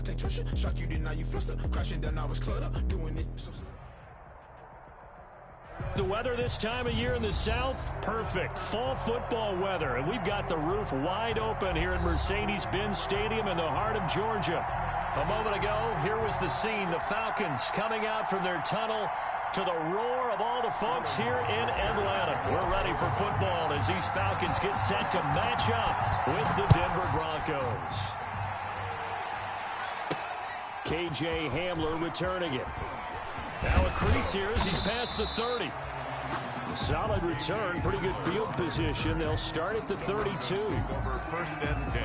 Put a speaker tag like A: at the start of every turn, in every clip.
A: can't trust you. Shock you, then now you fluster. Crashing down, I was cluttered. Doing this.
B: The weather this time of year in the South, perfect. Fall football weather. And we've got the roof wide open here at Mercedes-Benz Stadium in the heart of Georgia. A moment ago, here was the scene. The Falcons coming out from their tunnel to the roar of all the folks here in Atlanta. We're ready for football as these Falcons get set to match up with the Denver Broncos. KJ Hamler returning it. Now a crease here as he's past the 30. Solid return, pretty good field position. They'll start at the 32.
C: Over 1st and 10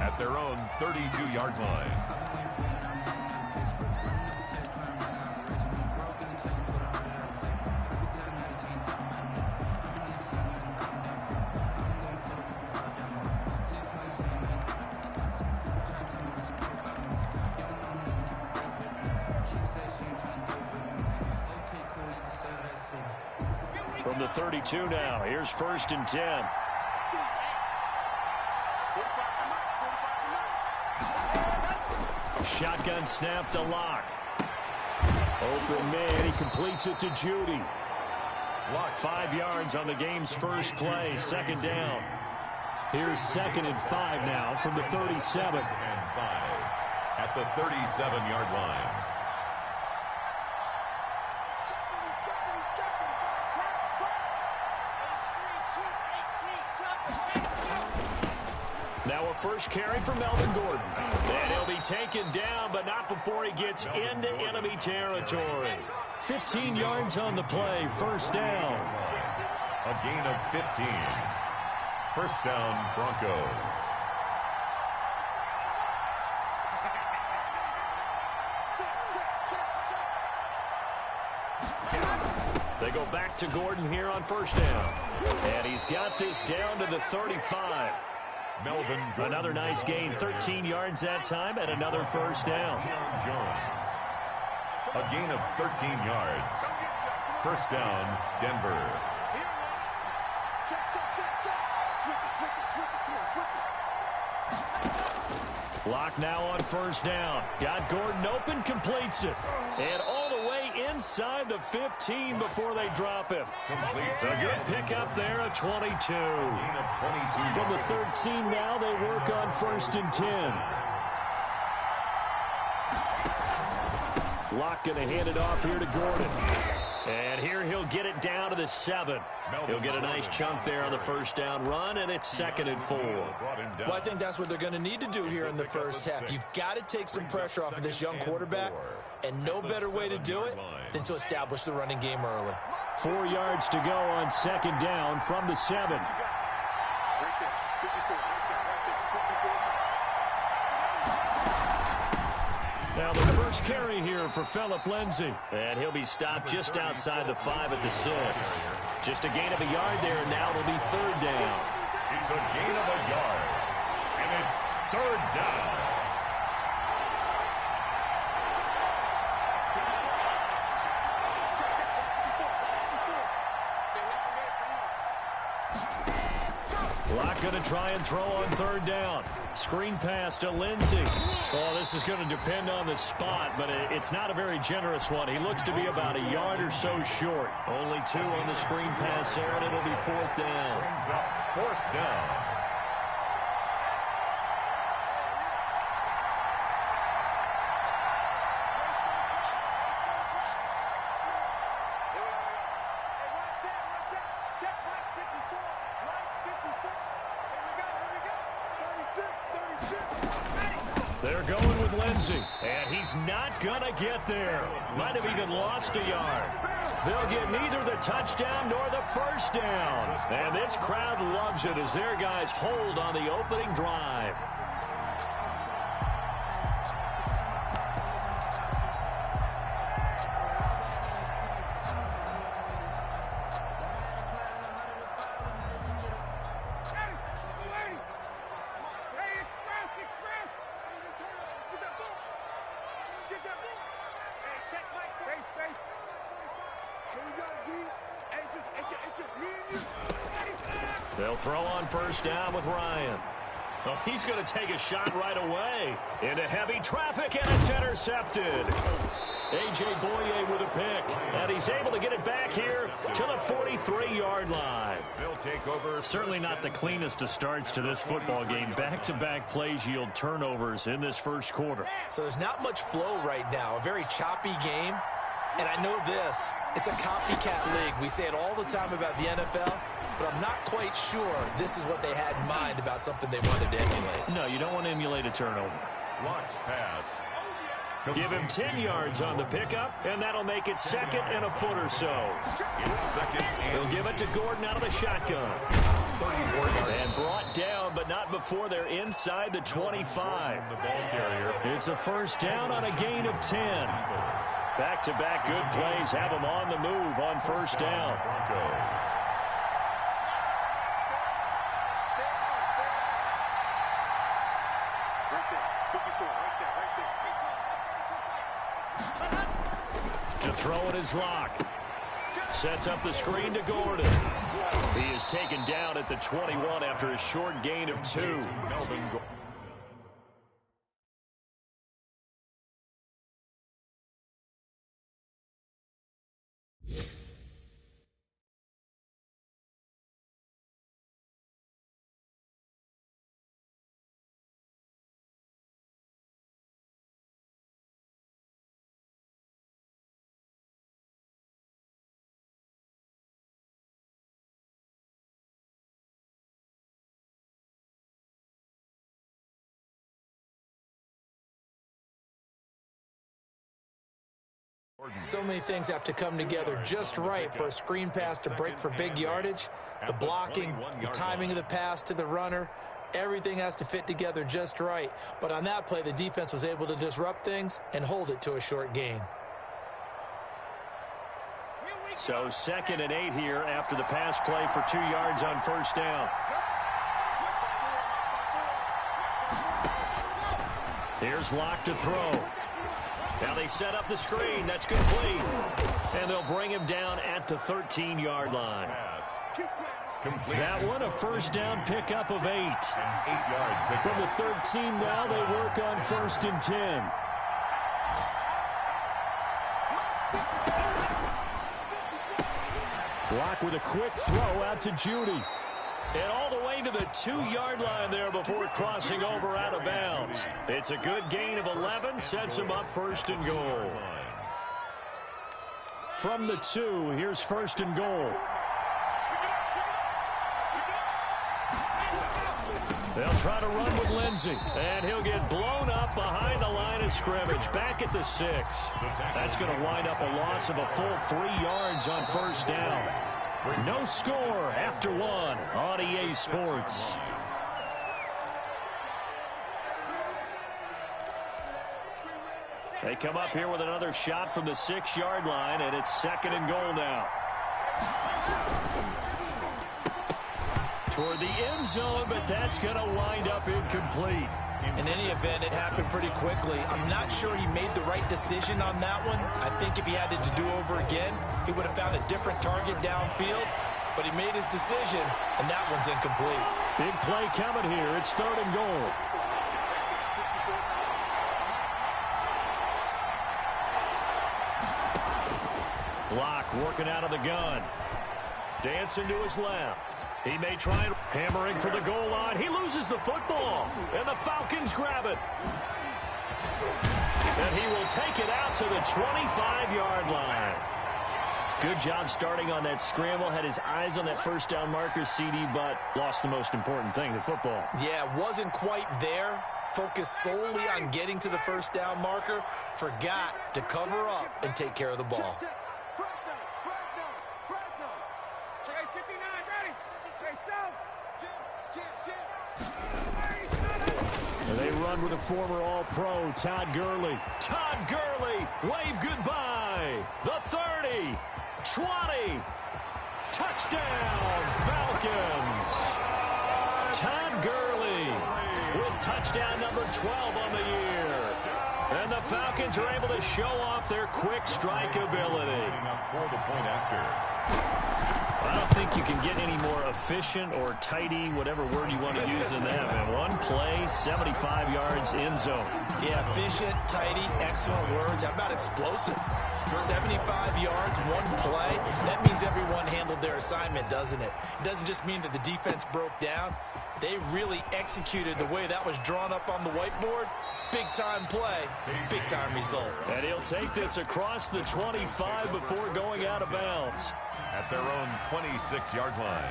C: at their own 32-yard line.
B: From the 32 now, here's 1st and 10. Shotgun snap to Locke. Open man, he completes it to Judy. Locke 5 yards on the game's first play, 2nd down. Here's 2nd and 5 now from the 37.
C: 2nd and 5 at the 37-yard line.
B: Now a first carry for Melvin Gordon. And he'll be taken down, but not before he gets into enemy territory. 15 yards on the play, 1st down.
C: A gain of 15. 1st down, Broncos.
B: They go back to Gordon here on 1st down. And he's got this down to the 35.
C: Melvin Gordon.
B: Another nice gain, 13 yards that time, and another 1st down.
C: Jones. A gain of 13 yards. 1st down, Denver.
B: Locke now on 1st down. Got Gordon open, completes it. And all the way inside the 15 before they drop him. A good pickup there, a 22. From the 13 now, they work on 1st and 10. Locke going to hand it off here to Gordon. And here he'll get it down to the 7. He'll get a nice chunk there on the 1st down run, and it's 2nd and 4.
D: Well, I think that's what they're going to need to do here in the first half. You've got to take some pressure off of this young quarterback, and no better way to do it than to establish the running game early.
B: 4 yards to go on 2nd down from the 7. Now the first carry here for Phillip Lindsay. And he'll be stopped just outside the 5 at the 6. Just a gain of a yard there, and now it'll be 3rd down.
C: It's a gain of a yard, and it's 3rd down.
B: Locke going to try and throw on 3rd down. Screen pass to Lindsay. Oh, this is going to depend on the spot, but it's not a very generous one. He looks to be about a yard or so short. Only 2 on the screen pass there, and it'll be 4th down.
C: 4th down.
B: They're going with Lindsay, and he's not going to get there. Might have even lost a yard. They'll get neither the touchdown nor the 1st down. And this crowd loves it as their guys hold on the opening drive. They'll throw on 1st down with Ryan. Oh, he's going to take a shot right away. Into heavy traffic, and it's intercepted. A.J. Boye with a pick. And he's able to get it back here to the 43-yard line.
C: They'll take over.
B: Certainly not the cleanest of starts to this football game. Back-to-back plays yield turnovers in this first quarter.
D: So there's not much flow right now. A very choppy game. And I know this. It's a copycat league. We say it all the time about the NFL. But I'm not quite sure this is what they had in mind about something they wanted to emulate.
B: No, you don't want to emulate a turnover.
C: Launch pass.
B: Give him 10 yards on the pickup, and that'll make it second and a foot or so. He'll give it to Gordon out of the shotgun. And brought down, but not before they're inside the 25. It's a first down on a gain of 10. Back-to-back good plays have them on the move on first down. To throw it is Locke. Sets up the screen to Gordon. He is taken down at the 21 after a short gain of 2. Melvin Gordon.
D: So many things have to come together just right for a screen pass to break for big yardage. The blocking, the timing of the pass to the runner, everything has to fit together just right. But on that play, the defense was able to disrupt things and hold it to a short gain.
B: So 2nd and 8 here after the pass play for 2 yards on first down. Here's Locke to throw. Now they set up the screen. That's complete. And they'll bring him down at the 13-yard line. That one, a first down pickup of 8. From the 13 now, they work on 1st and 10. Locke with a quick throw out to Judy. And all the way to the 2-yard line there before crossing over out of bounds. It's a good gain of 11, sets him up 1st and goal. From the 2, here's 1st and goal. They'll try to run with Lindsey, and he'll get blown up behind the line of scrimmage, back at the 6. That's going to wind up a loss of a full 3 yards on first down. No score after 1 on EA Sports. They come up here with another shot from the 6-yard line, and it's 2nd and goal now. Toward the end zone, but that's going to wind up incomplete.
D: In any event, it happened pretty quickly. I'm not sure he made the right decision on that one. I think if he had it to do over again, he would have found a different target downfield. But he made his decision, and that one's incomplete.
B: Big play coming here. It's 3rd and goal. Locke working out of the gun. Dancing to his left. He may try hammering for the goal line. He loses the football, and the Falcons grab it. And he will take it out to the 25-yard line. Good job starting on that scramble. Had his eyes on that first down marker, CD, but lost the most important thing, the football.
D: Yeah, wasn't quite there. Focused solely on getting to the first down marker. Forgot to cover up and take care of the ball.
B: They run with a former All-Pro, Todd Gurley. Todd Gurley, wave goodbye. The 30, 20, touchdown, Falcons. Todd Gurley with touchdown number 12 on the year. And the Falcons are able to show off their quick strike ability. I don't think you can get any more efficient or tidy, whatever word you want to use in that. Man. One play, 75 yards in zone.
D: Yeah, efficient, tidy, excellent words. How about explosive? 75 yards, one play. That means everyone handled their assignment, doesn't it? It doesn't just mean that the defense broke down. They really executed the way that was drawn up on the whiteboard. Big-time play, big-time result.
B: And he'll take this across the 25 before going out of bounds.
C: At their own 26-yard line.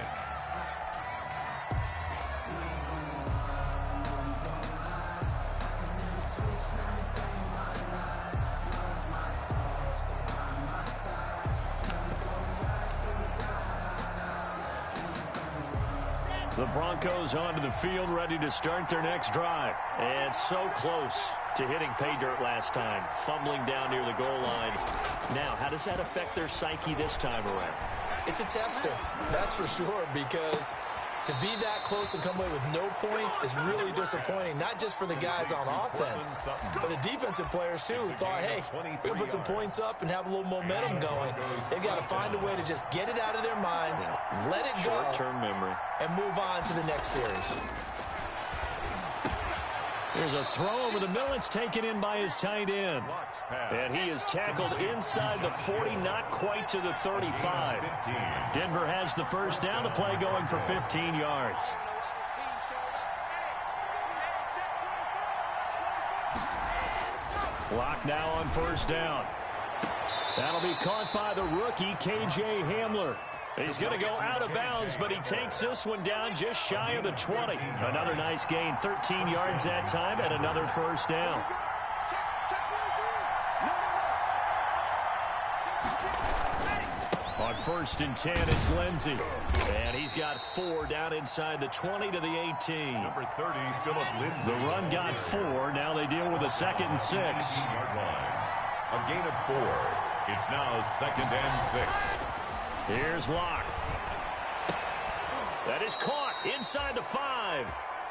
B: The Broncos onto the field, ready to start their next drive. And so close to hitting pay dirt last time, fumbling down near the goal line. Now, how does that affect their psyche this time around?
D: It's a tester, that's for sure, because to be that close and come away with no points is really disappointing, not just for the guys on offense, but the defensive players, too, who thought, hey, we're going to put some points up and have a little momentum going. They've got to find a way to just get it out of their minds, let it go,
B: short-term memory,
D: and move on to the next series.
B: Here's a throw over the middle. It's taken in by his tight end. And he is tackled inside the 40, not quite to the 35. Denver has the first down. The play going for 15 yards. Clock now on first down. That'll be caught by the rookie, K.J. Hamler. He's going to go out of bounds, but he takes this one down just shy of the 20. Another nice gain, 13 yards that time, and another first down. On 1st and 10, it's Lindsey. And he's got 4 down inside the 20 to the 18.
C: Number 30, Philip Lindsey.
B: The run got 4. Now they deal with a 2nd and 6.
C: A gain of 4. It's now 2nd and 6.
B: Here's Locke. That is caught inside the 5.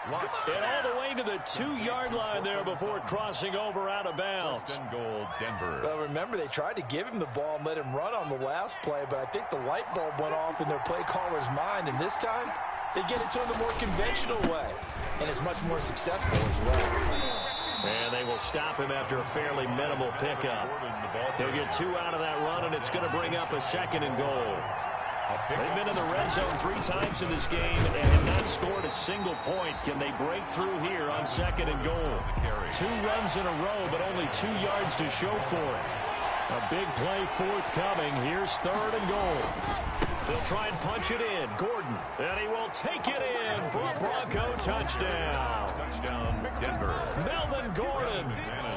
B: And all the way to the 2-yard line there before crossing over out of bounds.
C: First and goal, Denver.
D: Well, remember, they tried to give him the ball and let him run on the last play, but I think the light bulb went off in their play caller's mind, and this time they get it to him the more conventional way, and it's much more successful as well.
B: And they will stop him after a fairly minimal pickup. They'll get 2 out of that run, and it's going to bring up a 2nd and goal. They've been in the red zone 3 times in this game and have not scored a single point. Can they break through here on 2nd and goal? 2 runs in a row, but only 2 yards to show for it. A big play forthcoming. Here's 3rd and goal. They'll try and punch it in. Gordon, and he will take it in for a Bronco touchdown.
C: Touchdown, Denver.
B: Melvin Gordon,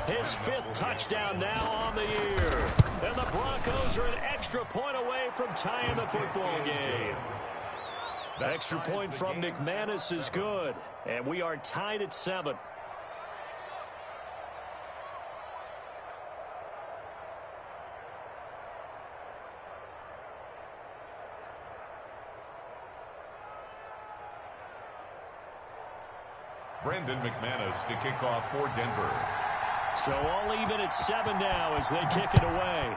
B: his 5th touchdown now on the year. And the Broncos are an extra point away from tying the football game. The extra point from McManus is good, and we are tied at 7.
C: Brendan McManus to kick off for Denver.
B: So all even at 7 now as they kick it away.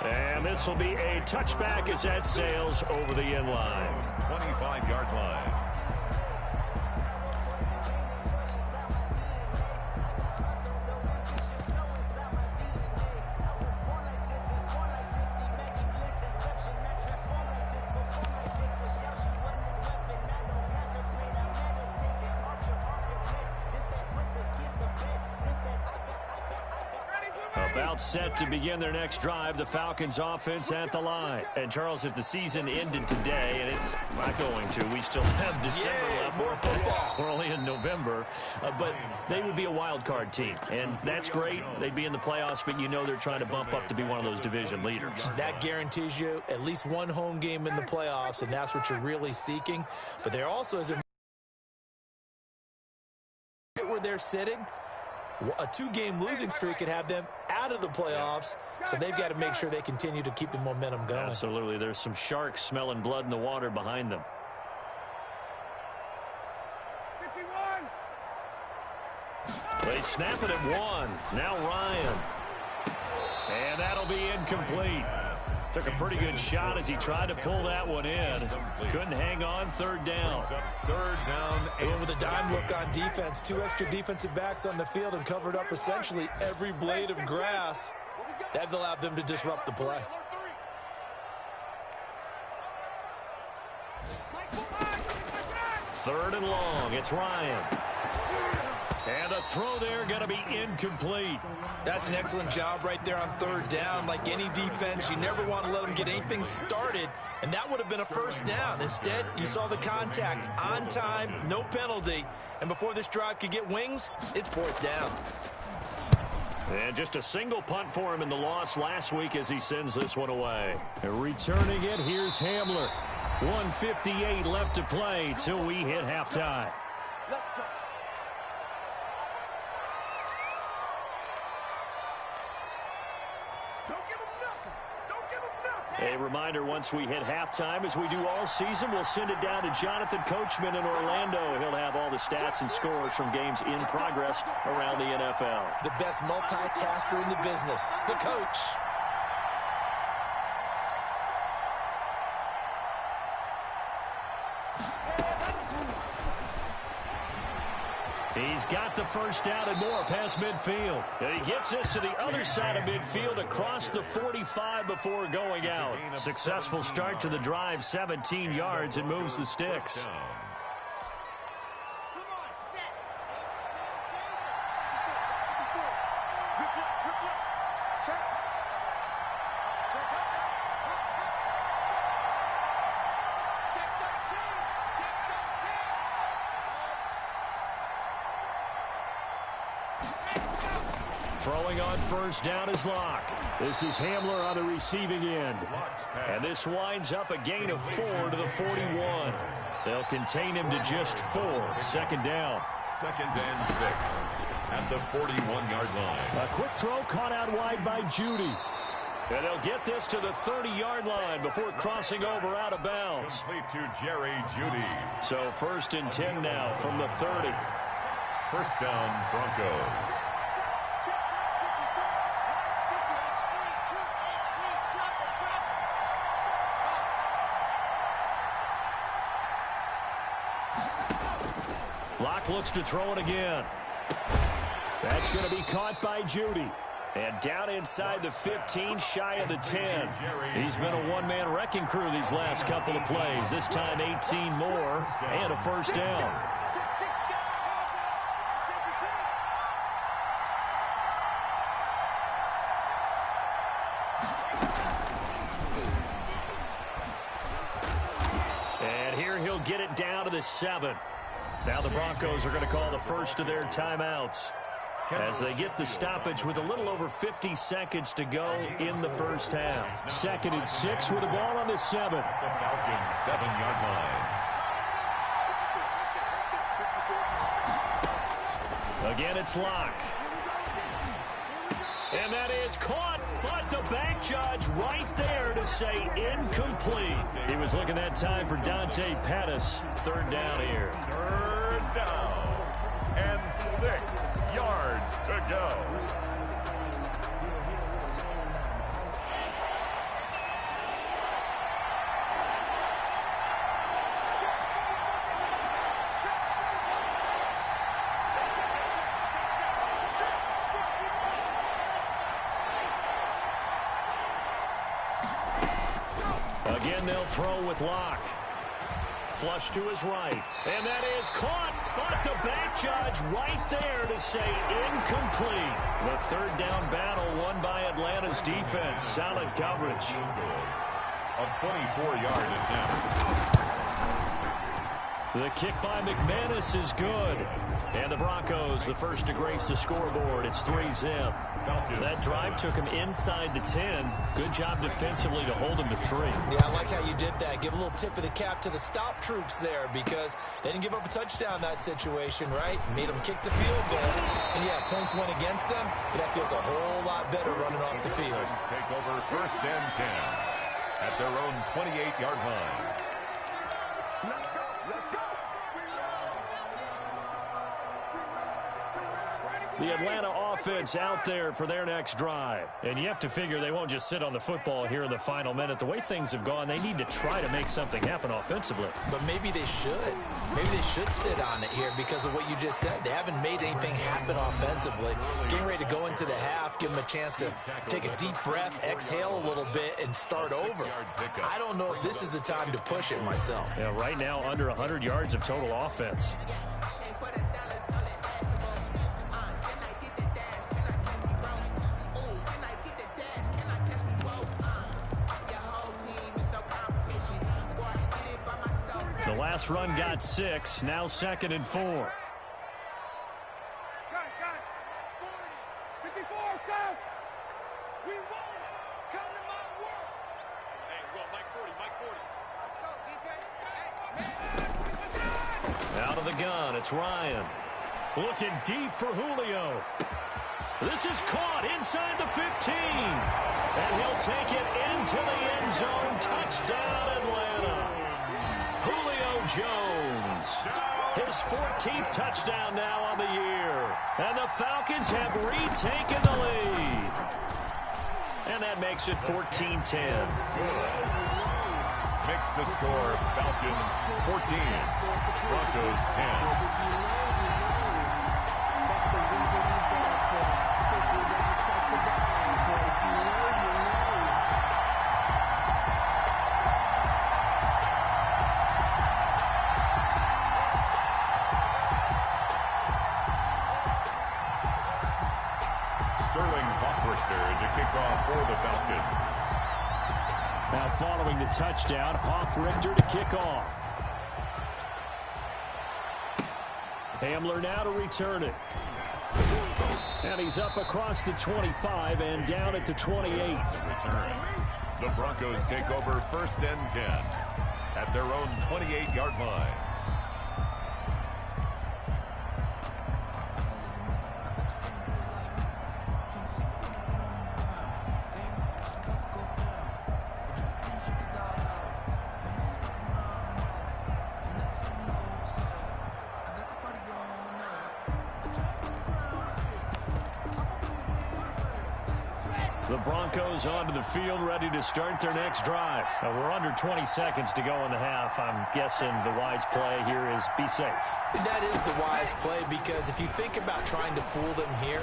B: And this will be a touchback as that sails over the end line.
C: 25-yard line.
B: About set to begin their next drive, the Falcons offense at the line. And Charles, if the season ended today, and it's not going to, we still have December left.
D: More football.
B: We're only in November, but they would be a wild card team, and that's great. They'd be in the playoffs, but you know they're trying to bump up to be one of those division leaders.
D: That guarantees you at least one home game in the playoffs, and that's what you're really seeking. But there also is a where they're sitting. A 2-game losing streak could have them out of the playoffs, so they've got to make sure they continue to keep the momentum going.
B: Absolutely. There's some sharks smelling blood in the water behind them.
A: 51.
B: They snap it at 1. Now Ryan. And that'll be incomplete. Took a pretty good shot as he tried to pull that one in. Couldn't hang on. Third down.
C: Third down.
D: They went with a dime look on defense. 2 extra defensive backs on the field and covered up essentially every blade of grass. That allowed them to disrupt the play.
B: Third and long. It's Ryan. And the throw there going to be incomplete.
D: That's an excellent job right there on third down. Like any defense, you never want to let them get anything started, and that would have been a first down. Instead, you saw the contact on time, no penalty, and before this drive could get wings, it's fourth down.
B: And just a single punt for him in the loss last week as he sends this one away. And returning it, here's Hamler. 1:58 left to play till we hit halftime.
E: Let's go.
B: A reminder, once we hit halftime, as we do all season, we'll send it down to Jonathan Coachman in Orlando. He'll have all the stats and scores from games in progress around the NFL.
D: The best multitasker in the business, the coach.
B: He's got the first down and more past midfield. And he gets this to the other side of midfield across the 45 before going out. Successful start to the drive, 17 yards, and moves the sticks. Throwing on first down is Locke. This is Hamler on the receiving end. And this winds up a gain of 4 to the 41. They'll contain him to just 4. Second down.
C: Second and 6 at the 41-yard line.
B: A quick throw caught out wide by Judy. And they'll get this to the 30-yard line before crossing over out of bounds.
C: Complete to Jerry Judy.
B: So first and 10 now from the 30.
C: First down, Broncos.
B: Locke looks to throw it again. That's going to be caught by Judy. And down inside the 15, shy of the 10. He's been a one-man wrecking crew these last couple of plays. This time 18 more and a first down. And here he'll get it down to the 7. Now the Broncos are going to call the first of their timeouts as they get the stoppage with a little over 50 seconds to go in the first half. Second and 6 with the ball on the 7.
C: The Falcons 7-yard line.
B: Again, it's Locke. And that is caught, but the back judge right there to say incomplete. He was looking that time for Dante Pettis. Third down here.
C: Third down and 6 yards to go.
B: Again, they'll throw with Locke. Flush to his right. And that is caught, but the back judge right there to say incomplete. The third down battle won by Atlanta's defense. Solid coverage.
C: A 24-yard attempt.
B: The kick by McManus is good. And the Broncos, the first to grace the scoreboard. It's 3-zip. That drive took him inside the 10. Good job defensively to hold him to 3.
D: Yeah, I like how you did that. Give a little tip of the cap to the stop troops there because they didn't give up a touchdown in that situation, right? Made them kick the field goal. And, yeah, points went against them, but that feels a whole lot better running off the field.
C: Take over first and 10 at their own 28-yard line.
E: Let's go. Let's go. Ready?
B: The Atlanta offense out there for their next drive. And you have to figure they won't just sit on the football here in the final minute. The way things have gone, they need to try to make something happen offensively.
D: But maybe they should. Maybe they should sit on it here because of what you just said. They haven't made anything happen offensively. Getting ready to go into the half, give them a chance to take a deep breath, exhale a little bit, and start over. I don't know if this is the time to push it myself.
B: Yeah, right now under 100 yards of total offense. The last run got 6, now 2nd and 4.
E: Got it. 54, Tough. We won it. Come to my work. Hey, go, Mike 40, Mike 40. Let's go, defense.
B: Out of the gun, it's Ryan. Looking deep for Julio. This is caught inside the 15. And he'll take it into the end zone. Touchdown, Atlanta. Julio Jones. His 14th touchdown now on the year. And the Falcons have retaken the lead. And that makes it 14-10.
C: Makes the score Falcons 14, Broncos 10. To kick off for the Falcons.
B: Now following the touchdown, Hoff-Richter to kick off. Hamler now to return it. And he's up across the 25 and down at the 28.
C: Return. The Broncos take over 1st and 10 at their own 28-yard line.
B: The Broncos onto the field, ready to start their next drive. Now we're under 20 seconds to go in the half. I'm guessing the wise play here is be safe.
D: That is the wise play because if you think about trying to fool them here,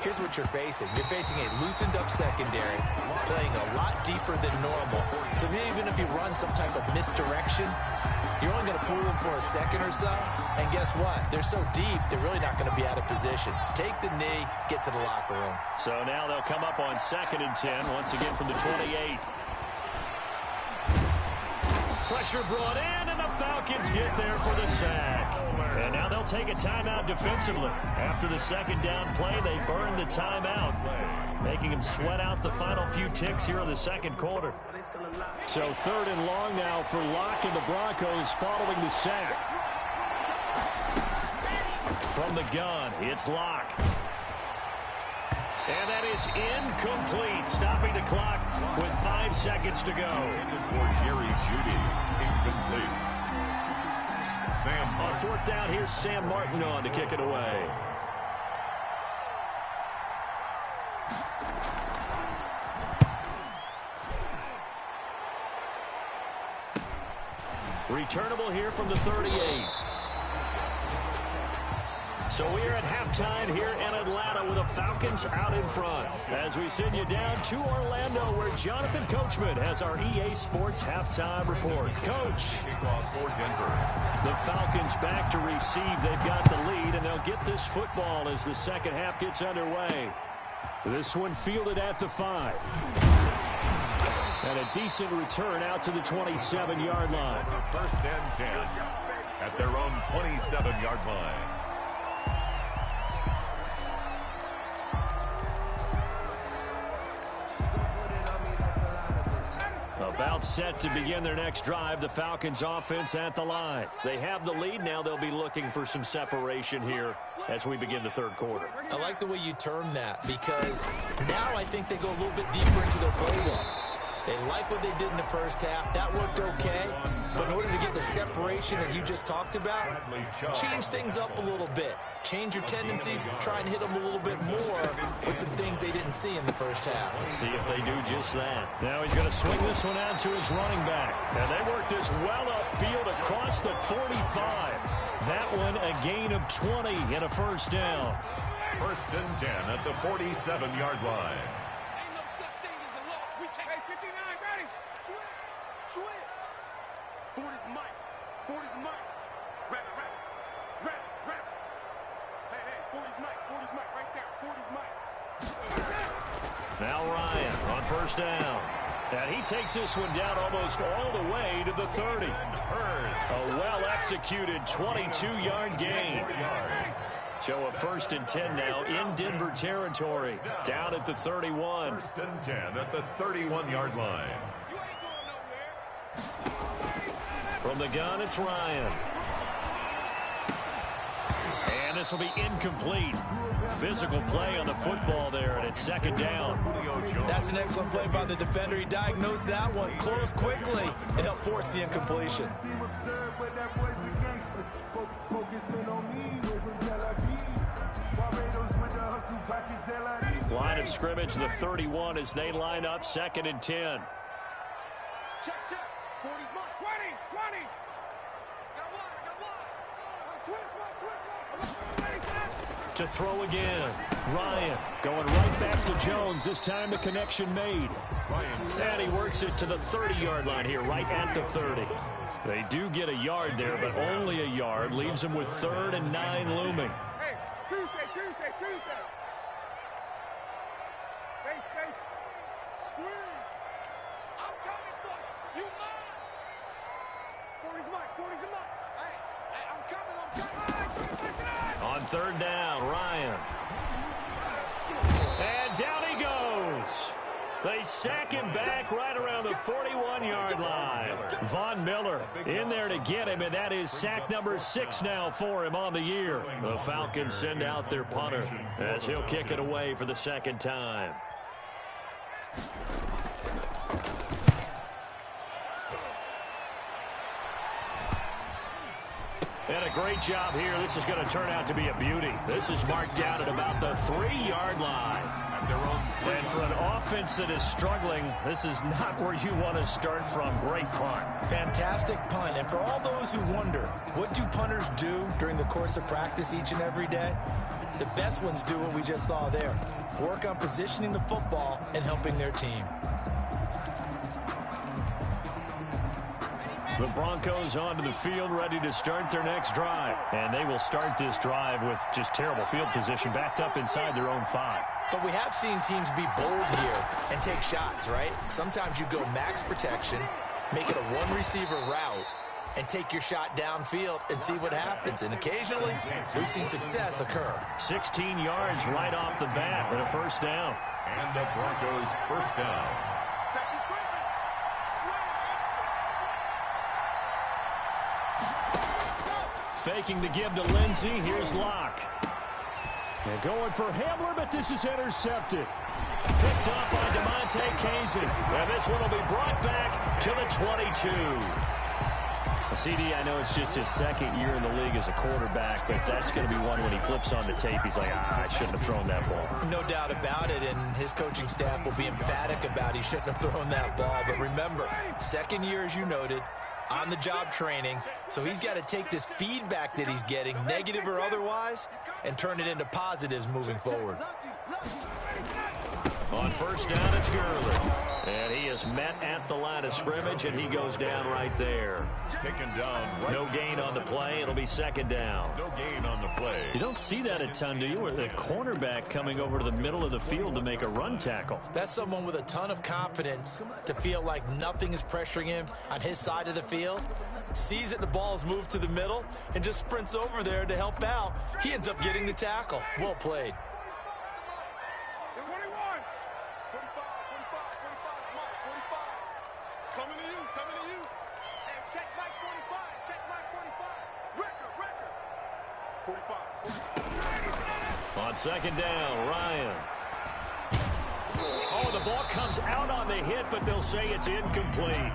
D: here's what you're facing. You're facing a loosened up secondary, playing a lot deeper than normal. So even if you run some type of misdirection, you're only going to fool them for a second or so. And guess what? They're so deep, they're really not going to be out of position. Take the knee, get to the locker room.
B: So now they'll come up on 2nd and 10, once again from the 28. Pressure brought in, and the Falcons get there for the sack. And now they'll take a timeout defensively. After the 2nd down play, they burn the timeout, making them sweat out the final few ticks here in the 2nd quarter. So 3rd and long now for Locke and the Broncos following the sack. From the gun, it's Locke. And that is incomplete, stopping the clock with 5 seconds to go.
C: For Jerry Jeudy, incomplete.
B: On 4th down, here's Sam Martin on to kick it away. Returnable here from the 38. So we're at halftime here in Atlanta with the Falcons out in front. As we send you down to Orlando where Jonathan Coachman has our EA Sports halftime report. Coach.
C: Kickoff for Denver.
B: The Falcons back to receive. They've got the lead, and they'll get this football as the 2nd half gets underway. This one fielded at the 5. And a decent return out to the 27-yard line.
C: 1st and 10 at their own 27-yard line.
B: About set to begin their next drive. The Falcons offense at the line. They have the lead. Now they'll be looking for some separation here as we begin the 3rd quarter.
D: I like the way you term that because now I think they go a little bit deeper into their playbook. They like what they did in the 1st half. That worked okay. But in order to get the separation that you just talked about, change things up a little bit. Change your tendencies, try and hit them a little bit more with some things they didn't see in the first half.
B: See if they do just that. Now he's going to swing this one out to his running back. And they work this well upfield across the 45. That one a gain of 20 and a first down.
C: 1st and 10 at the 47-yard line.
E: Ain't no such thing as a loss. We take 59, ready? Switch. 40's Mike. 40's Mike. Rabbit. Hey, 40's Mike right there. 40's Mike.
B: Now Ryan on first down. And he takes this one down almost all the way to the 30. A well-executed 22-yard gain. So a 1st and 10 now in Denver territory. Down at the 31.
C: 1st and 10 at the 31-yard line.
E: You ain't going nowhere.
B: From the gun, it's Ryan. And this will be incomplete. Physical play on the football there, and it's 2nd down.
D: That's an excellent play by the defender. He diagnosed that one, closed quickly, and helped force the incompletion.
B: Line of scrimmage, the 31 as they line up, 2nd and 10.
E: Check. 40's Mike. 20. Got one. Switch.
B: To throw again. Ryan going right back to Jones. This time the connection made. And he works it to the 30-yard line here, right at the 30. They do get a yard there, but only a yard. Leaves them with 3rd and 9 looming.
E: Hey, Tuesday. Space. Squeeze. I'm coming for you. You mine. 40's Mike. Hey, I'm coming.
B: On 3rd down, Ryan. And down he goes. They sack him back right around the 41-yard line. Von Miller in there to get him, and that is sack number 6 now for him on the year. The Falcons send out their punter as he'll kick it away for the 2nd time. And a great job here. This is going to turn out to be a beauty. This is marked down at about the 3-yard line. And for an offense that is struggling, this is not where you want to start from. Great punt.
D: Fantastic punt. And for all those who wonder, what do punters do during the course of practice each and every day? The best ones do what we just saw there. Work on positioning the football and helping their team.
B: The Broncos onto the field, ready to start their next drive. And they will start this drive with just terrible field position, backed up inside their own 5.
D: But we have seen teams be bold here and take shots, right? Sometimes you go max protection, make it a one-receiver route, and take your shot downfield and see what happens. And occasionally, we've seen success occur.
B: 16 yards right off the bat with a 1st down.
C: And the Broncos 1st down.
B: Faking the give to Lindsey. Here's Locke. They're going for Hamler, but this is intercepted. Picked up by DeMonte Casey. And this one will be brought back to the 22. CD, I know it's just his 2nd year in the league as a quarterback, but that's going to be one when he flips on the tape. He's like, I shouldn't have thrown that ball.
D: No doubt about it, and his coaching staff will be emphatic about he shouldn't have thrown that ball. But remember, 2nd year, as you noted, on-the-job training, so he's got to take this feedback that he's getting, negative or otherwise, and turn it into positives moving forward.
B: On 1st down, it's Gurley. And he is met at the line of scrimmage, and he goes down right there.
C: Taken down. Right.
B: No gain on the play. It'll be 2nd down.
C: No gain on the play.
B: You don't see that a ton, do you? Where the cornerback coming over to the middle of the field to make a run tackle.
D: That's someone with a ton of confidence to feel like nothing is pressuring him on his side of the field. Sees that the ball's moved to the middle and just sprints over there to help out. He ends up getting the tackle. Well played.
E: 21. 45. Coming to you. And check Mike 45. Record. 45.
B: On 2nd down, Ryan. Oh, the the ball comes out on the hit, but they'll say it's incomplete.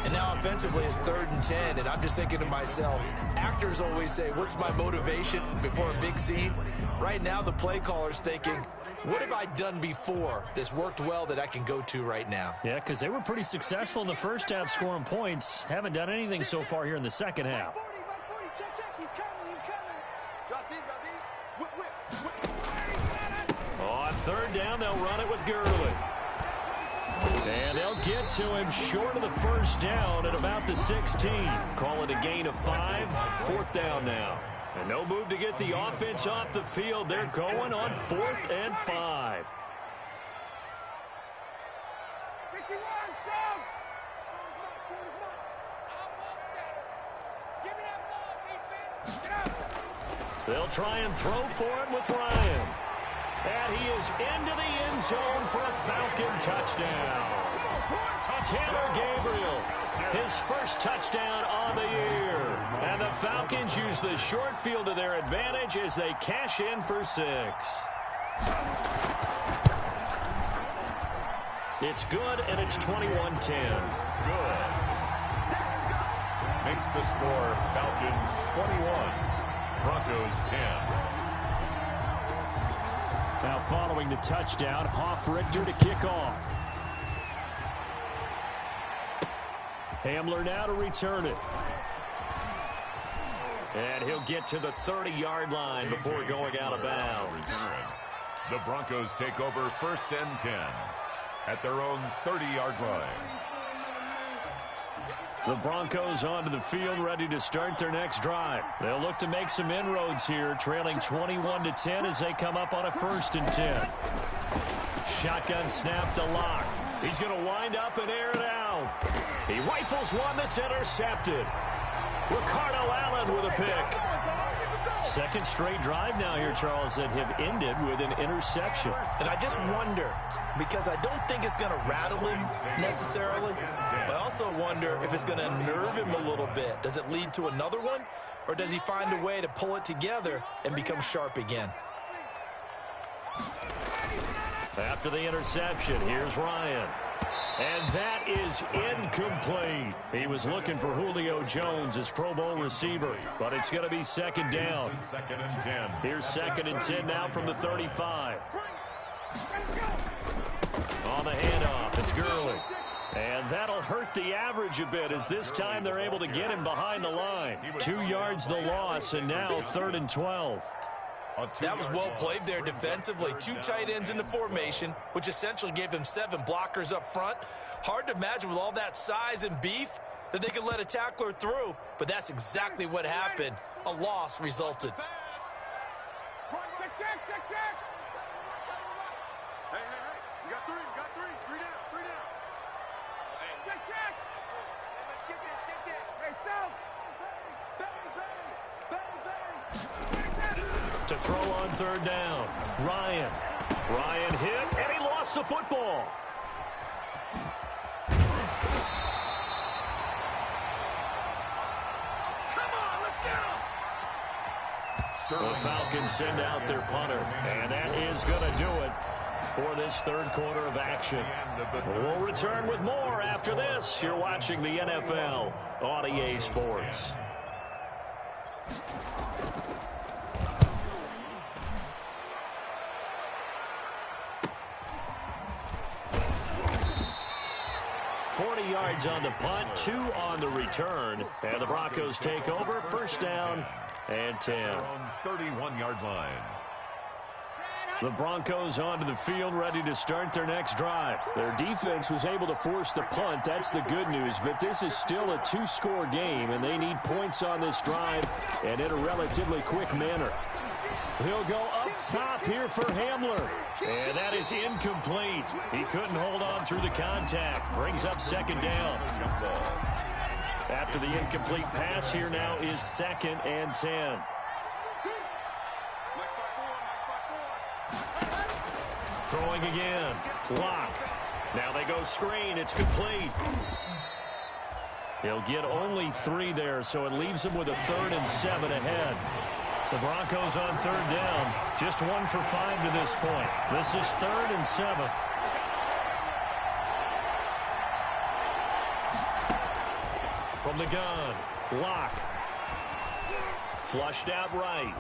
D: And now offensively it's 3rd and 10, and I'm just thinking to myself, actors always say, what's my motivation before a big scene? Right now the play caller's thinking, what have I done before that's worked well that I can go to right now?
B: Yeah, because they were pretty successful in the first half scoring points. Haven't done anything so far here in the second half. On 3rd down, they'll run it with Gurley. And they'll get to him short of the 1st down at about the 16. Call it a gain of 5. 4th down now. And no move to get the offense off the field. They're going on 4th and 5. They'll try and throw for it with Ryan. And he is into the end zone for a Falcon touchdown. Tanner Gabriel, his first touchdown on the year. And the Falcons use the short field to their advantage as they cash in for 6. It's good, and it's 21-10.
C: Good. Makes the score Falcons 21, Broncos 10.
B: Now following the touchdown, Richter to kick off. Hamler now to return it. And he'll get to the 30-yard line before going out of bounds.
C: The Broncos take over 1st and 10 at their own 30-yard line.
B: The Broncos onto the field, ready to start their next drive. They'll look to make some inroads here, trailing 21-10 as they come up on a 1st and 10. Shotgun snap to Locke. He's going to wind up and air it out. He rifles one that's intercepted. Ricardo Allen with a pick. Second straight drive now here, Charles, that have ended with an interception.
F: And I just wonder, because I don't think it's going to rattle him necessarily, but I also wonder if it's going to nerve him a little bit. Does it lead to another one, or does he find a way to pull it together and become sharp again?
B: After the interception, here's Ryan. And that is incomplete. He was looking for Julio Jones, his Pro Bowl receiver, but it's going to be 2nd down.
C: 2nd and 10.
B: Here's 2nd and 10 now from the 35. On the handoff, it's Gurley. And that'll hurt the average a bit as this time they're able to get him behind the line. 2 yards the loss, and now 3rd and 12.
D: That was well played there defensively. 2 tight ends in the formation, which essentially gave them 7 blockers up front. Hard to imagine with all that size and beef that they could let a tackler through, but that's exactly what happened. A loss resulted.
E: You got 3, you got 3. 3 down, 3 down. Check. Let's get this. Hey, Sal.
B: To throw on 3rd down. Ryan hit, and he lost the football.
E: Come on, let's get him.
B: The Falcons send out their punter, and that is going to do it for this 3rd quarter of action. We'll return with more after this. You're watching the NFL on EA Sports. Yards on the punt, 2 on the return, and the Broncos take over. 1st down and 10.
C: 31-yard line.
B: The Broncos onto the field, ready to start their next drive. Their defense was able to force the punt. That's the good news, but this is still a 2-score game, and they need points on this drive and in a relatively quick manner. He'll go up top here for Hamler. And that is incomplete. He couldn't hold on through the contact. Brings up 2nd down. After the incomplete pass, here now is 2nd and 10. Throwing again. Lock. Now they go screen. It's complete. He'll get only 3 there, so it leaves him with a 3rd and 7 ahead. The Broncos on 3rd down. Just 1 for 5 to this point. This is 3rd and 7. From the gun, Locke. Flushed out right.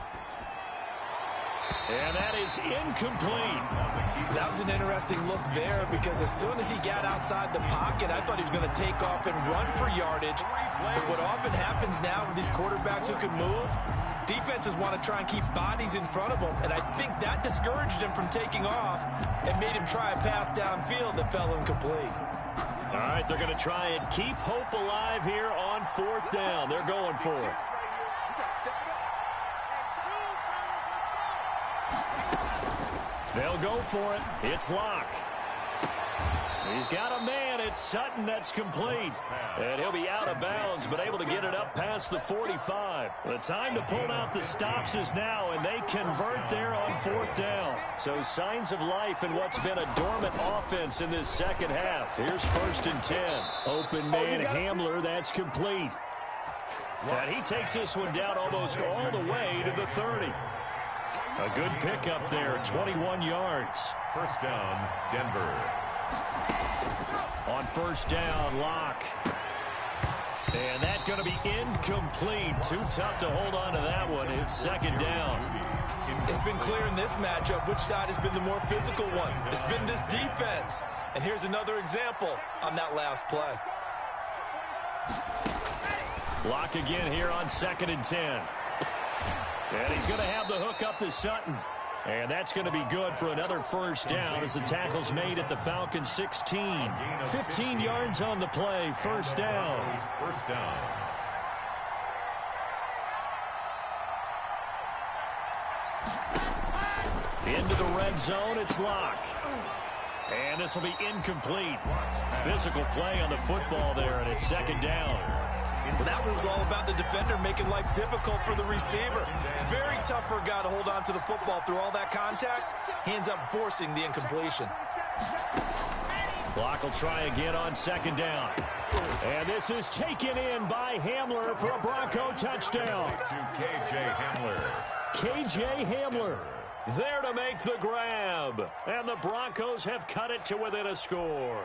B: And that is incomplete.
D: That was an interesting look there because as soon as he got outside the pocket, I thought he was going to take off and run for yardage. But what often happens now with these quarterbacks who can move, defenses want to try and keep bodies in front of them, and I think that discouraged him from taking off and made him try a pass downfield that fell incomplete.
B: All right, they're going to try and keep hope alive here on 4th down. They're going for it. They'll go for it. It's Locke. He's got a man. It's Sutton. That's complete. And he'll be out of bounds, but able to get it up past the 45. The time to pull out the stops is now, and they convert there on 4th down. So signs of life in what's been a dormant offense in this second half. Here's 1st and 10. Open man Hamler. That's complete. And he takes this one down almost all the way to the 30. A good pickup there, 21 yards.
C: 1st down, Denver.
B: On 1st down, Locke. And that's going to be incomplete. Too tough to hold on to that one. It's 2nd down.
D: It's been clear in this matchup which side has been the more physical one. It's been this defense. And here's another example on that last play.
B: Locke again here on 2nd and 10. And he's going to have the hook up to Sutton. And that's going to be good for another 1st down as the tackle's made at the Falcons 16. 15 yards on the play, 1st down.
C: 1st down.
B: Into the red zone, it's Locke. And this will be incomplete. Physical play on the football there, and it's 2nd down.
D: Well, that was all about the defender making life difficult for the receiver. Very tough for a guy to hold on to the football through all that contact. He ends up forcing the incompletion.
B: Clock will try again on 2nd down. And this is taken in by Hamler for a Bronco touchdown.
C: To K.J. Hamler.
B: K.J. Hamler there to make the grab. And the Broncos have cut it to within a score.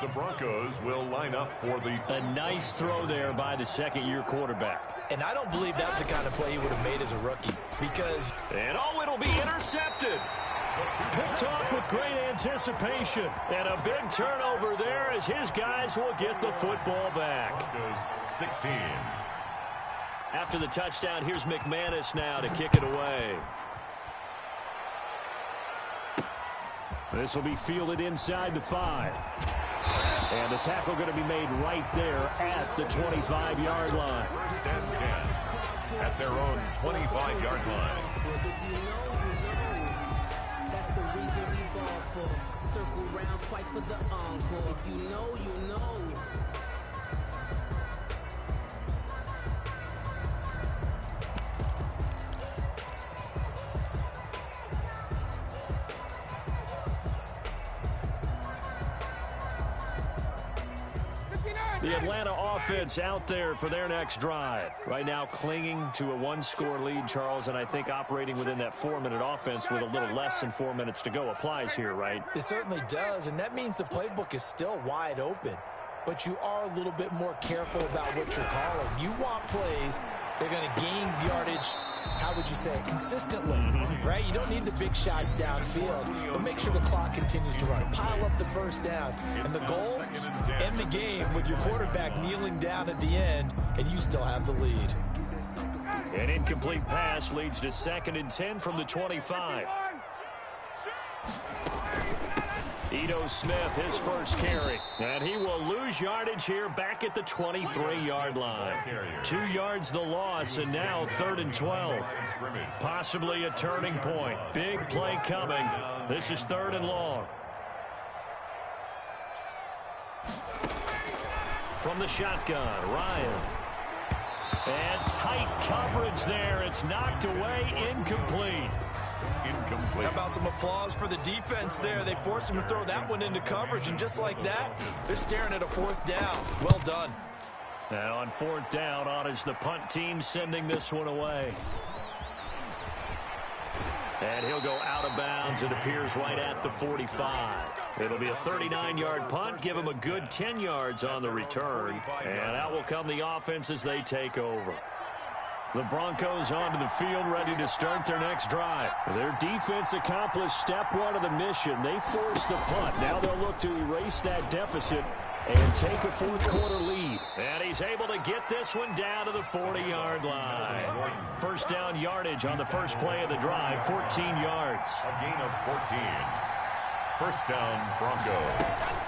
C: The Broncos will line up for the...
B: A nice throw there by the 2nd-year quarterback.
D: And I don't believe that's the kind of play he would have made as a rookie because...
B: And oh, it'll be intercepted. Picked off with great anticipation. And a big turnover there as his guys will get the football back.
C: Broncos 16.
B: After the touchdown, here's McManus now to kick it away. This will be fielded inside the 5. And the tackle going to be made right there at the 25-yard line.
C: 1st and 10 at their own 25-yard line.
G: That's the reason we ball for. Circle round twice for the encore. If you know, you know.
B: The Atlanta offense out there for their next drive. Right now clinging to a 1-score lead, Charles, and I think operating within that 4-minute offense with a little less than 4 minutes to go applies here, right?
D: It certainly does, and that means the playbook is still wide open. But you are a little bit more careful about what you're calling. You want plays that are going to gain yardage, how would you say it, consistently, right? You don't need the big shots downfield, but make sure the clock continues to run. Pile up the 1st downs. And the goal, end the game with your quarterback kneeling down at the end, and you still have the lead.
B: An incomplete pass leads to 2nd and 10 from the 25. Ito Smith, his first carry. And he will lose yardage here back at the 23-yard line. 2 yards the loss, and now 3rd and 12. Possibly a turning point. Big play coming. This is 3rd and long. From the shotgun, Ryan. And tight coverage there. It's knocked away, incomplete.
D: How about some applause for the defense there? They forced him to throw that one into coverage, and just like that, they're staring at a 4th down. Well done.
B: Now on 4th down, on is the punt team sending this one away. And he'll go out of bounds, it appears, right at the 45. It'll be a 39-yard punt, give them a good 10 yards on the return. And out will come the offense as they take over. The Broncos onto the field, ready to start their next drive. Their defense accomplished step one of the mission. They forced the punt. Now they'll look to erase that deficit and take a fourth-quarter lead. And he's able to get this one down to the 40-yard line. First down yardage on the first play of the drive, 14 yards.
C: A gain of 14. First down, Broncos.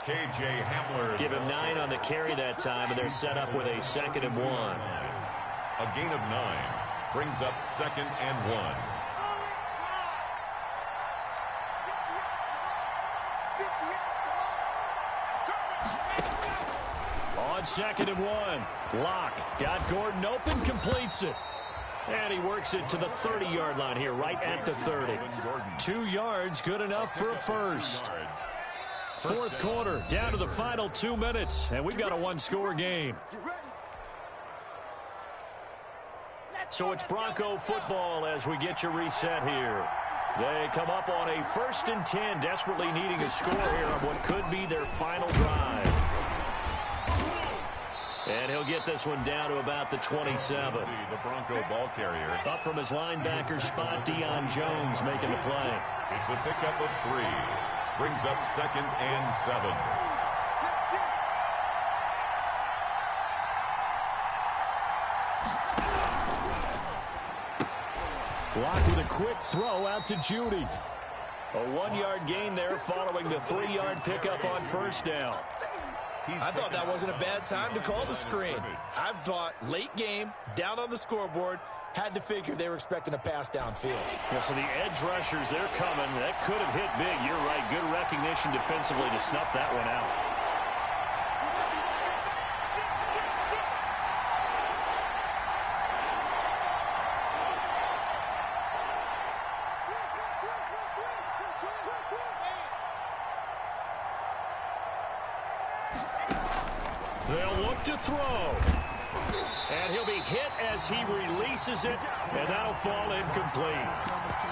C: KJ Hamler.
B: Give him 9 on the carry that time, and they're set up with a 2nd and 1.
C: A gain of 9 brings up 2nd and 1.
B: On 2nd and 1, Locke got Gordon open, completes it. And he works it to the 30-yard line here, right at the 30. 2 yards, good enough for a first. Fourth quarter, down to the final 2 minutes, and we've got a one-score game. So it's Bronco football as we get you reset here. They come up on a 1st and 10, desperately needing a score here on what could be their final drive. And he'll get this one down to about the 27.
C: The Bronco ball carrier.
B: Up from his linebacker spot, Deion Jones making the play.
C: It's a pickup of 3. Brings up 2nd and 7.
B: Block with a quick throw out to Judy. A 1-yard gain there following the 3-yard pickup on first down.
F: I thought that wasn't a bad time to call the screen. I thought late game, down on the scoreboard, had to figure they were expecting a pass downfield.
B: Well, so the edge rushers, they're coming. That could have hit big. You're right. Good recognition defensively to snuff that one out. They'll look to throw. And he'll be hit as he releases it, and that'll fall incomplete.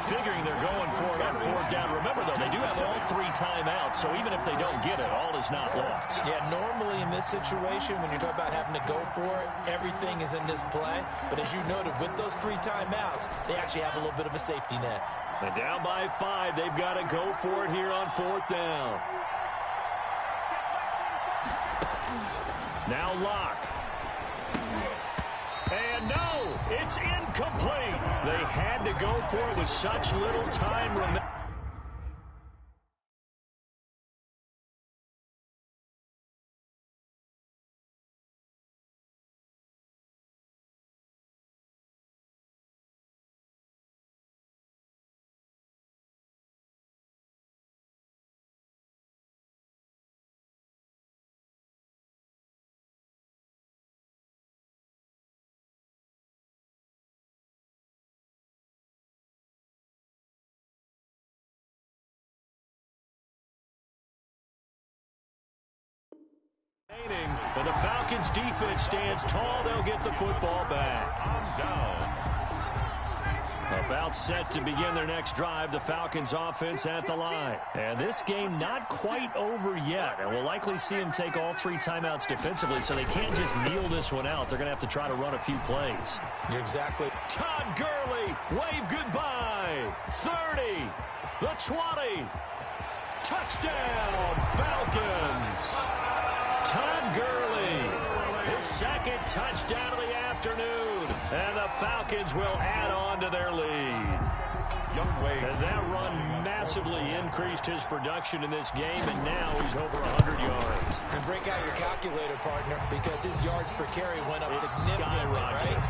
B: Figuring they're going for it on 4th down. Remember, though, they do have all 3 timeouts, so even if they don't get it, all is not lost.
D: Yeah, normally in this situation, when you're talking about having to go for it, everything is in this play. But as you noted, with those 3 timeouts, they actually have a little bit of a safety net.
B: And down by 5, they've got to go for it here on 4th down. Now Locke. And no, it's incomplete. They had to go for it with such little time remaining. And the Falcons defense stands tall. They'll get the football back.
C: Down.
B: About set to begin their next drive, the Falcons offense at the line. And this game not quite over yet. And we'll likely see them take all 3 timeouts defensively, so they can't just kneel this one out. They're going to have to try to run a few plays.
D: You're exactly.
B: Todd Gurley, wave goodbye. 30, the 20. Touchdown, Falcons. Todd Gurley, his 2nd touchdown of the afternoon, and the Falcons will add on to their lead. And that run massively increased his production in this game, and now he's over 100 yards.
D: And break out your calculator, partner, because his yards per carry went up significantly, right?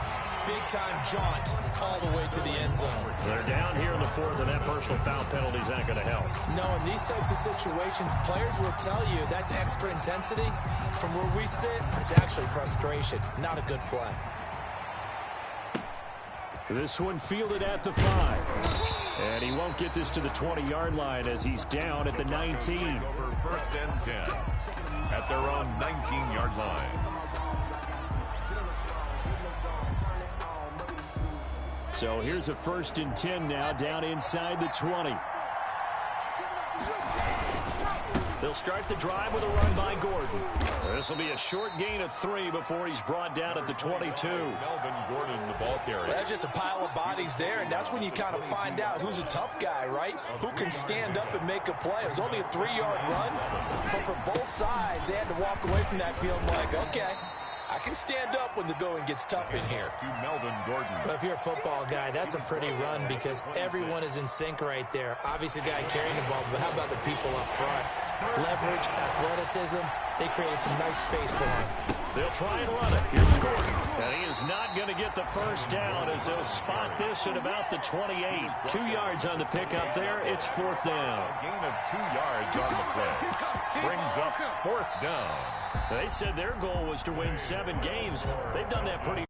D: Big-time jaunt all the way to the end zone.
B: They're down here in the 4th, and that personal foul penalty is not going to help.
D: No, in these types of situations, players will tell you that's extra intensity. From where we sit, it's actually frustration, not a good play.
B: This one fielded at the 5. And he won't get this to the 20-yard line as he's down at the 19.
C: Over 1st and 10 at their own 19-yard line.
B: So here's a 1st and 10 now down inside the 20. They'll start the drive with a run by Gordon. This will be a short gain of 3 before he's brought down at the 22.
C: Melvin Gordon, the ball carrier.
D: Well, that's just a pile of bodies there, and that's when you kind of find out who's a tough guy, right? Who can stand up and make a play. It was only a 3-yard run, but for both sides, they had to walk away from that field like, okay, I can stand up when the going gets tough in here.
C: To Melvin Gordon.
D: But if you're a football guy, that's a pretty run because everyone is in sync right there. Obviously, the guy carrying the ball, but how about the people up front? Leverage, athleticism, they created some nice space for him.
B: They'll try and run it. Here's Gordon. And he is not going to get the first down as they'll spot this at about the 28. 2 yards on the pickup there. It's 4th down.
C: A gain of 2 yards on the play. Brings up 4th down.
B: They said their goal was to win 7 games. They've done that pretty